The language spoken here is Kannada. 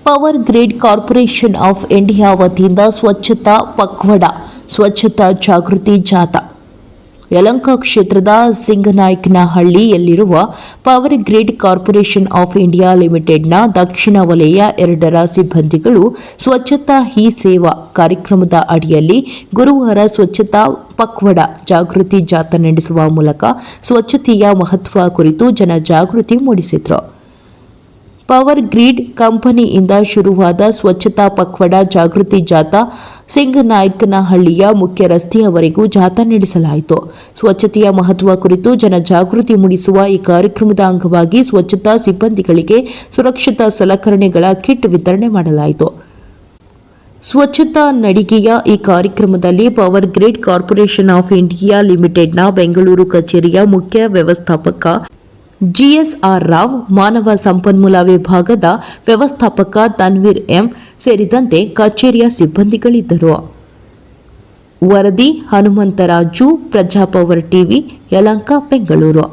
Power grid corporation of India ವತಿಯಿಂದ ಸ್ವಚ್ಛತಾ ಪಕ್ವಾಡ ಸ್ವಚ್ಛತಾ ಜಾಗೃತಿ ಜಾಥಾ ಯಲಹಂಕ ಕ್ಷೇತ್ರದ ಸಿಂಗನಾಯಕನಹಳ್ಳಿಯಲ್ಲಿರುವ power grid corporation of India ಲಿಮಿಟೆಡ್ನ ದಕ್ಷಿಣ ವಲಯ 2ರ ಸಿಬ್ಬಂದಿಗಳು ಸ್ವಚ್ಛತಾ ಹಿ ಸೇವಾ ಕಾರ್ಯಕ್ರಮದ ಅಡಿಯಲ್ಲಿ ಗುರುವಾರ ಸ್ವಚ್ಛತಾ ಪಕ್ವಾಡ ಜಾಗೃತಿ ಜಾಥಾ ನಡೆಸುವ ಮೂಲಕ ಸ್ವಚ್ಛತೆಯ ಮಹತ್ವ ಕುರಿತು ಜನಜಾಗೃತಿ ಮೂಡಿಸಿದರು. ಪವರ್ ಗ್ರಿಡ್ ಕಂಪನಿಯಿಂದ ಶುರುವಾದ ಸ್ವಚ್ಛತಾ ಪಕ್ವಾಡ ಜಾಗೃತಿ ಜಾಥಾ ಸಿಂಗನಾಯಕನಹಳ್ಳಿಯ ಮುಖ್ಯ ರಸ್ತೆಯವರೆಗೂ ಜಾಥಾ ನಡೆಸಲಾಯಿತು. ಸ್ವಚ್ಛತೆಯ ಮಹತ್ವ ಕುರಿತು ಜನಜಾಗೃತಿ ಮೂಡಿಸುವ ಈ ಕಾರ್ಯಕ್ರಮದ ಅಂಗವಾಗಿ ಸ್ವಚ್ಛತಾ ಸಿಬ್ಬಂದಿಗಳಿಗೆ ಸುರಕ್ಷತಾ ಸಲಕರಣೆಗಳ ಕಿಟ್ ವಿತರಣೆ ಮಾಡಲಾಯಿತು. ಸ್ವಚ್ಛತಾ ನಡಿಗೆಯ ಈ ಕಾರ್ಯಕ್ರಮದಲ್ಲಿ power grid corporation of India ಲಿಮಿಟೆಡ್ನ ಬೆಂಗಳೂರು ಕಚೇರಿಯ ಮುಖ್ಯ ವ್ಯವಸ್ಥಾಪಕ ಜಿಎಸ್ಆರ್ ರಾವ್, ಮಾನವ ಸಂಪನ್ಮೂಲ ವಿಭಾಗದ ವ್ಯವಸ್ಥಾಪಕ ತನ್ವೀರ್ ಎಂ ಸೇರಿದಂತೆ ಕಚೇರಿಯ ಸಿಬ್ಬಂದಿಗಳಿದ್ದರು. ವರದಿ ಹನುಮಂತರಾಜು, ಪ್ರಜಾಪವರ್ ಟಿವಿ, ಯಲಹಂಕ, ಬೆಂಗಳೂರು.